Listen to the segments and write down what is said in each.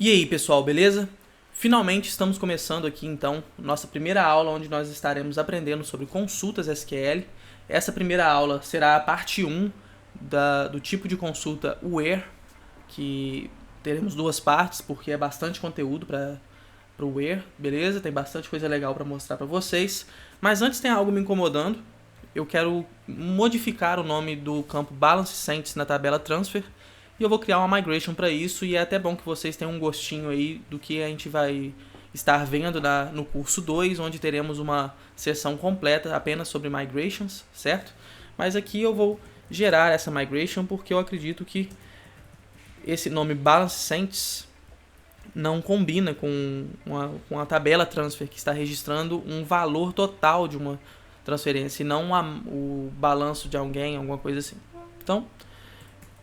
E aí, pessoal, beleza? Finalmente estamos começando aqui então nossa primeira aula onde nós estaremos aprendendo sobre consultas SQL. Essa primeira aula será a parte 1 do tipo de consulta where, que teremos duas partes porque é bastante conteúdo para o where, beleza? Tem bastante coisa legal para mostrar para vocês. Mas antes tem algo me incomodando. Eu quero modificar o nome do campo Balance Cents na tabela Transfer e eu vou criar uma migration para isso, e é até bom que vocês tenham um gostinho aí do que a gente vai estar vendo no curso 2, onde teremos uma sessão completa apenas sobre migrations, certo? Mas aqui eu vou gerar essa migration porque eu acredito que esse nome Balance Cents não combina com a tabela transfer que está registrando um valor total de uma transferência e não o balanço de alguém, alguma coisa assim. Então,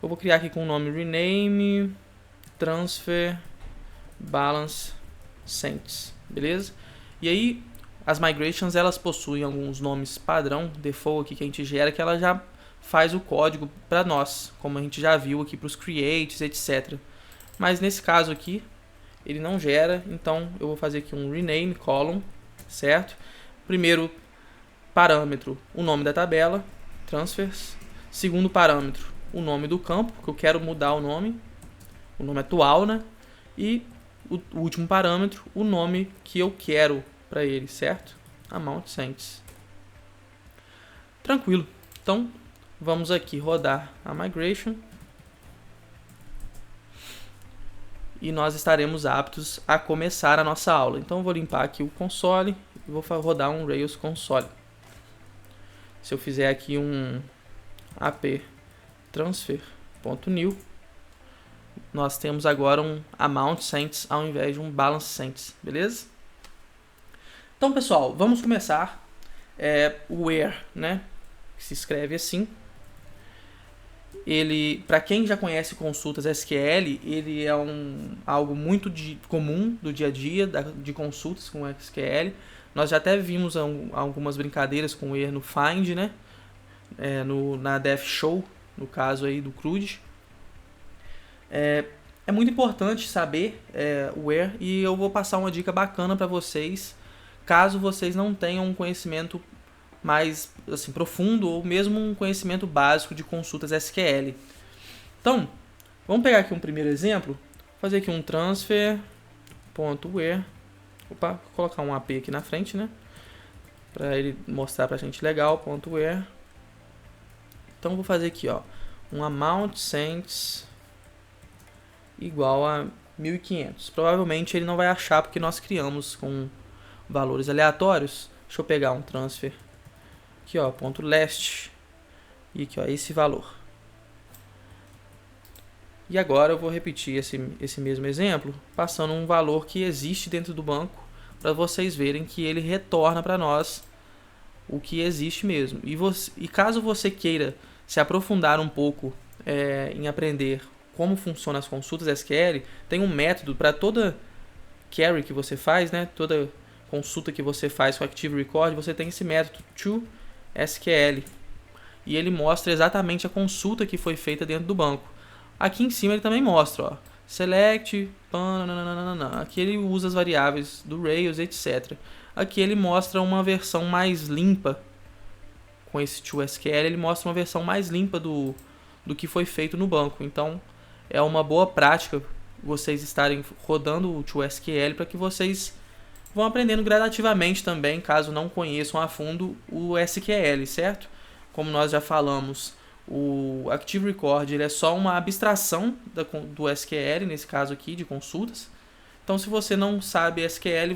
eu vou criar aqui com o nome rename transfer balance cents, beleza? E aí as migrations elas possuem alguns nomes padrão, default aqui que a gente gera, que ela já faz o código para nós, como a gente já viu aqui para os creates, etc. Mas nesse caso aqui ele não gera, então eu vou fazer aqui um rename column, certo? Primeiro parâmetro, o nome da tabela, transfers. Segundo parâmetro, o nome do campo, que eu quero mudar o nome atual, né? E o último parâmetro, o nome que eu quero para ele, certo? Amount cents. Tranquilo. Então, vamos aqui rodar a migration. E nós estaremos aptos a começar a nossa aula. Então, eu vou limpar aqui o console e vou rodar um Rails console. Se eu fizer aqui um ap transfer.new, nós temos agora um amount cents ao invés de um balance cents, beleza? Então, pessoal, vamos começar. O where, né, que se escreve assim. Ele, para quem já conhece consultas SQL, ele é algo muito comum do dia a dia de consultas com SQL. Nós já até vimos algumas brincadeiras com where no find, né? Na def show, no caso aí do CRUD. É muito importante saber o where, e eu vou passar uma dica bacana para vocês, caso vocês não tenham um conhecimento mais assim, profundo ou mesmo um conhecimento básico de consultas SQL. Então, vamos pegar aqui um primeiro exemplo, fazer aqui um transfer.where, vou colocar um AP aqui na frente, né, para ele mostrar para a gente legal, .where. Então, vou fazer aqui, ó, um amount cents igual a 1500. Provavelmente ele não vai achar porque nós criamos com valores aleatórios. Deixa eu pegar um transfer aqui, ó, .last, e aqui, ó, esse valor. E agora eu vou repetir esse mesmo exemplo, passando um valor que existe dentro do banco, para vocês verem que ele retorna para nós o que existe mesmo. E caso você queira se aprofundar um pouco em aprender como funcionam as consultas SQL, tem um método para toda query que você faz, né? Toda consulta que você faz com Active Record, você tem esse método toSQL. E ele mostra exatamente a consulta que foi feita dentro do banco. Aqui em cima ele também mostra, ó, select, aqui ele usa as variáveis do Rails, etc. Aqui ele mostra uma versão mais limpa. Com esse toSQL ele mostra uma versão mais limpa do que foi feito no banco. Então é uma boa prática vocês estarem rodando o toSQL para que vocês vão aprendendo gradativamente também, caso não conheçam a fundo o SQL, certo? Como nós já falamos, o Active Record ele é só uma abstração do SQL, nesse caso aqui, de consultas. Então, se você não sabe SQL,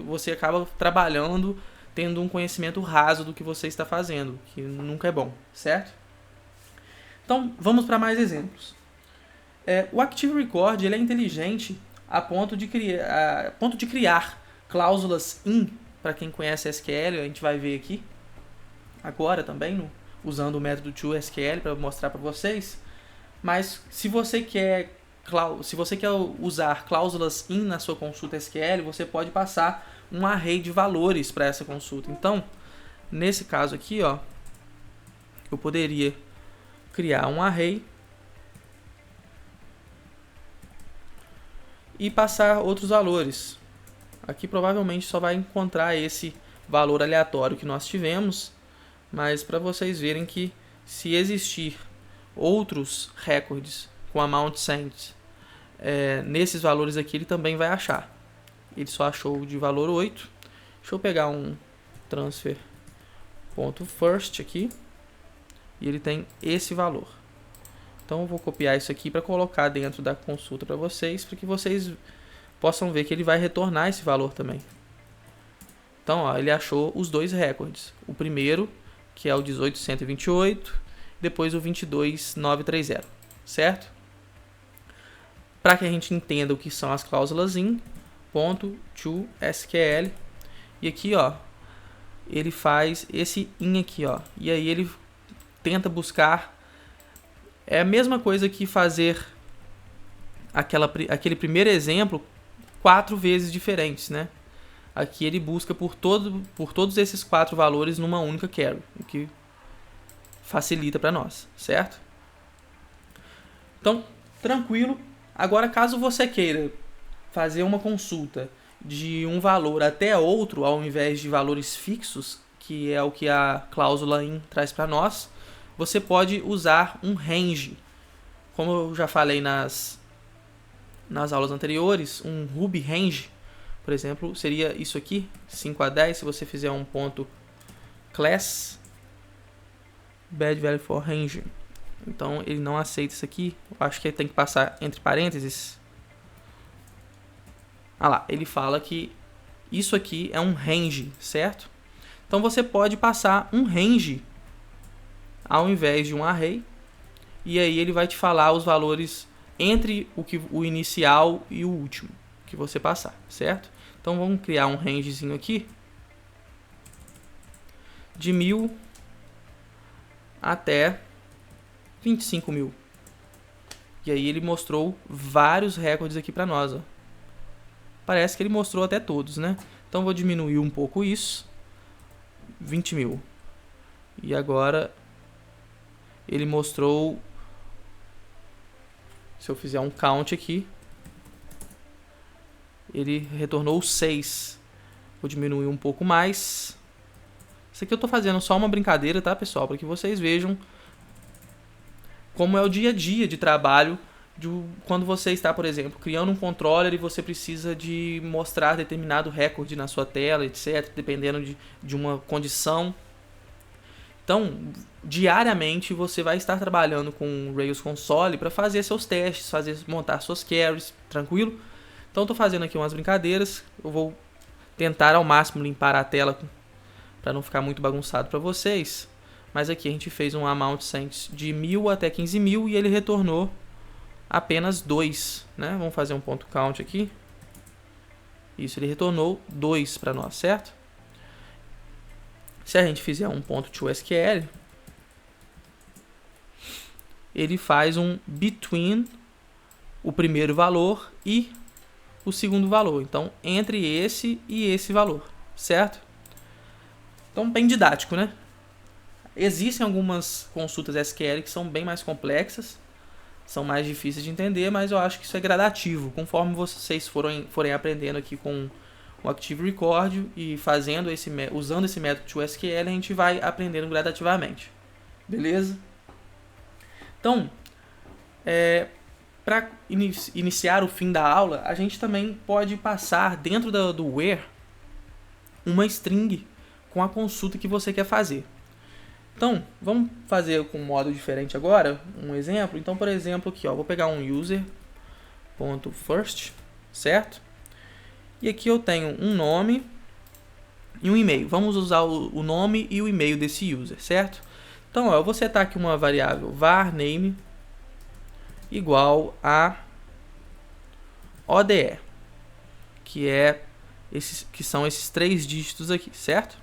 você acaba trabalhando, tendo um conhecimento raso do que você está fazendo, que nunca é bom, certo? Então, vamos para mais exemplos. O Active Record ele é inteligente a ponto de criar cláusulas in, para quem conhece SQL, a gente vai ver aqui agora também, usando o método toSQL para mostrar para vocês. Mas se você quer usar cláusulas in na sua consulta SQL, você pode passar um array de valores para essa consulta. Então, nesse caso aqui, ó, eu poderia criar um array e passar outros valores. Aqui provavelmente só vai encontrar esse valor aleatório que nós tivemos, mas para vocês verem que se existir outros recordes com amount sent nesses valores aqui, ele também vai achar. Ele só achou de valor 8. Deixa eu pegar um transfer.first aqui, e ele tem esse valor. Então eu vou copiar isso aqui para colocar dentro da consulta para vocês, para que vocês possam ver que ele vai retornar esse valor também. Então, ó, ele achou os dois recordes. O primeiro, que é o 18.128, depois o 22.930, certo? Para que a gente entenda o que são as cláusulas in, ponto to SQL, e aqui, ó, ele faz esse in aqui, ó, e aí ele tenta buscar, é a mesma coisa que fazer aquele primeiro exemplo 4 vezes diferentes, né? Aqui ele busca por todos esses 4 valores numa única carry, o que facilita para nós, certo? Então, tranquilo. Agora, caso você queira fazer uma consulta de um valor até outro, ao invés de valores fixos, que é o que a cláusula in traz para nós, você pode usar um range. Como eu já falei nas aulas anteriores, um Ruby range, por exemplo, seria isso aqui, 5 a 10, se você fizer um ponto class bad value for range. Então ele não aceita isso aqui, eu acho que ele tem que passar entre parênteses. Ah lá, ele fala que isso aqui é um range, certo? Então você pode passar um range ao invés de um array, e aí ele vai te falar os valores entre o inicial e o último que você passar, certo? Então vamos criar um rangezinho aqui de 1000 até 25.000. E aí ele mostrou vários recordes aqui para nós, ó. Parece que ele mostrou até todos, né? Então vou diminuir um pouco isso, 20.000. E agora ele mostrou, se eu fizer um count aqui, ele retornou 6. Vou diminuir um pouco mais. Isso aqui eu estou fazendo só uma brincadeira, tá, pessoal? Para que vocês vejam como é o dia a dia de trabalho quando você está, por exemplo, criando um controller e você precisa de mostrar determinado recorde na sua tela, etc., dependendo de uma condição. Então, diariamente você vai estar trabalhando com o Rails Console para fazer seus testes, montar suas carries, tranquilo? Então, estou fazendo aqui umas brincadeiras. Eu vou tentar ao máximo limpar a tela para não ficar muito bagunçado para vocês. Mas aqui a gente fez um amount sent de 1000 até 15.000 e ele retornou apenas 2, né? Vamos fazer um ponto count aqui. Isso, ele retornou 2 para nós, certo? Se a gente fizer um ponto to SQL, ele faz um between o primeiro valor e o segundo valor. Então, entre esse e esse valor, certo? Então, bem didático, né? Existem algumas consultas SQL que são bem mais complexas, são mais difíceis de entender, mas eu acho que isso é gradativo. Conforme vocês forem aprendendo aqui com o Active Record e usando esse método to SQL, a gente vai aprendendo gradativamente. Beleza? Então, para iniciar o fim da aula, a gente também pode passar dentro do where uma string com a consulta que você quer fazer. Então, vamos fazer com um modo diferente agora, um exemplo. Então, por exemplo, aqui, ó, vou pegar um user.first, certo? E aqui eu tenho um nome e um e-mail. Vamos usar o nome e o e-mail desse user, certo? Então, ó, eu vou setar aqui uma variável var_name igual a ODE, que são esses 3 dígitos aqui, certo?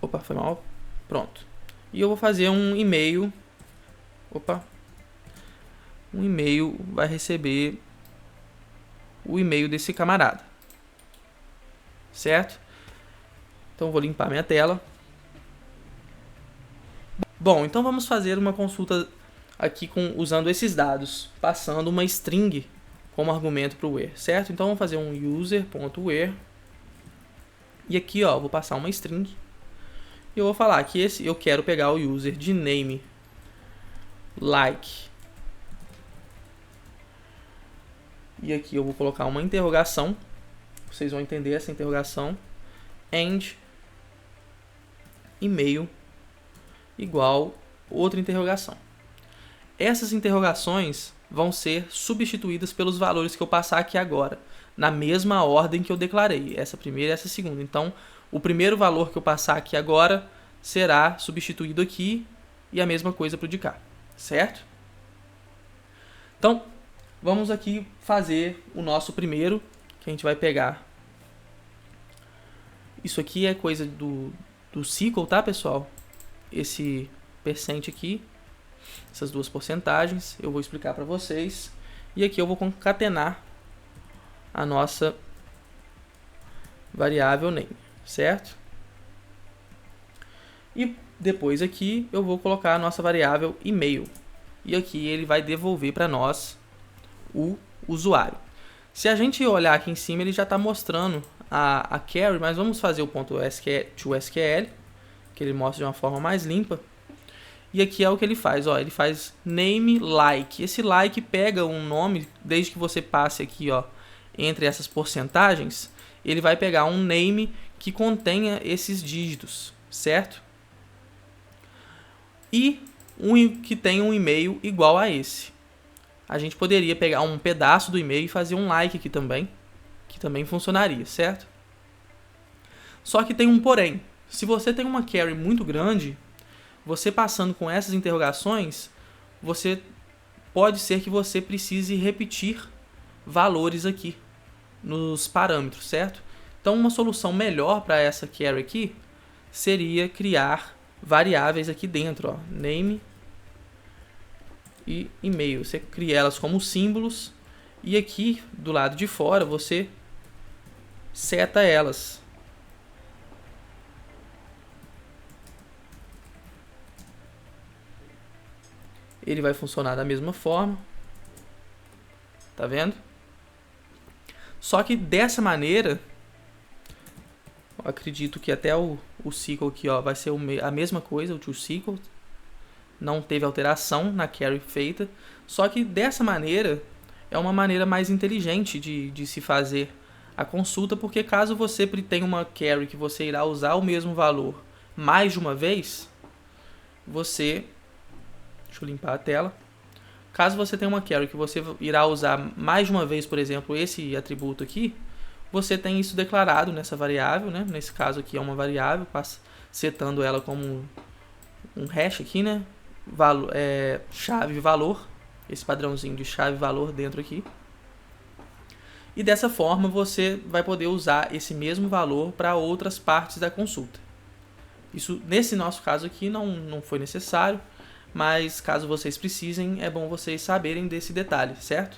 Opa, foi mal. Pronto. E eu vou fazer um e-mail. Opa. Um e-mail vai receber o e-mail desse camarada. Certo? Então eu vou limpar minha tela. Bom, então vamos fazer uma consulta aqui usando esses dados, passando uma string como argumento para o where, certo? Então vamos fazer um user.where e aqui ó, vou passar uma string e eu vou falar que eu quero pegar o user de name like e aqui eu vou colocar uma interrogação, vocês vão entender essa interrogação, and e-mail igual outra interrogação. Essas interrogações vão ser substituídas pelos valores que eu passar aqui agora, na mesma ordem que eu declarei, essa primeira e essa segunda. Então, o primeiro valor que eu passar aqui agora será substituído aqui e a mesma coisa para o de cá, certo? Então, vamos aqui fazer o nosso primeiro, que a gente vai pegar. Isso aqui é coisa do SQL, tá, pessoal? Esse percent aqui, essas duas porcentagens, eu vou explicar para vocês. E aqui eu vou concatenar a nossa variável name, certo? E depois aqui eu vou colocar a nossa variável e-mail. E aqui ele vai devolver para nós o usuário. Se a gente olhar aqui em cima, ele já está mostrando a query, mas vamos fazer o ponto .SQL, que ele mostra de uma forma mais limpa. E aqui é o que ele faz, ó, ele faz name like. Esse like pega um nome, desde que você passe aqui, ó, entre essas porcentagens, ele vai pegar um name que contenha esses dígitos, certo? E que tenha um e-mail igual a esse. A gente poderia pegar um pedaço do e-mail e fazer um like aqui também, que também funcionaria, certo? Só que tem um porém. Se você tem uma query muito grande, você passando com essas interrogações, pode ser que você precise repetir valores aqui nos parâmetros, certo? Então, uma solução melhor para essa query aqui seria criar variáveis aqui dentro, ó, name e e-mail. Você cria elas como símbolos e aqui do lado de fora você seta elas. Ele vai funcionar da mesma forma. Tá vendo? Só que dessa maneira, eu acredito que até o SQL aqui, ó, vai ser a mesma coisa, o toSQL. Não teve alteração na query feita. Só que dessa maneira, é uma maneira mais inteligente de se fazer a consulta, porque caso você tenha uma query que você irá usar o mesmo valor mais de uma vez, deixa eu limpar a tela. Caso você tenha uma query que você irá usar mais de uma vez, por exemplo, esse atributo aqui, você tem isso declarado nessa variável, né? Nesse caso aqui é uma variável, setando ela como um hash aqui, né? Chave valor, esse padrãozinho de chave valor dentro aqui. E dessa forma você vai poder usar esse mesmo valor para outras partes da consulta. Isso, nesse nosso caso aqui, não foi necessário, mas caso vocês precisem, é bom vocês saberem desse detalhe, certo?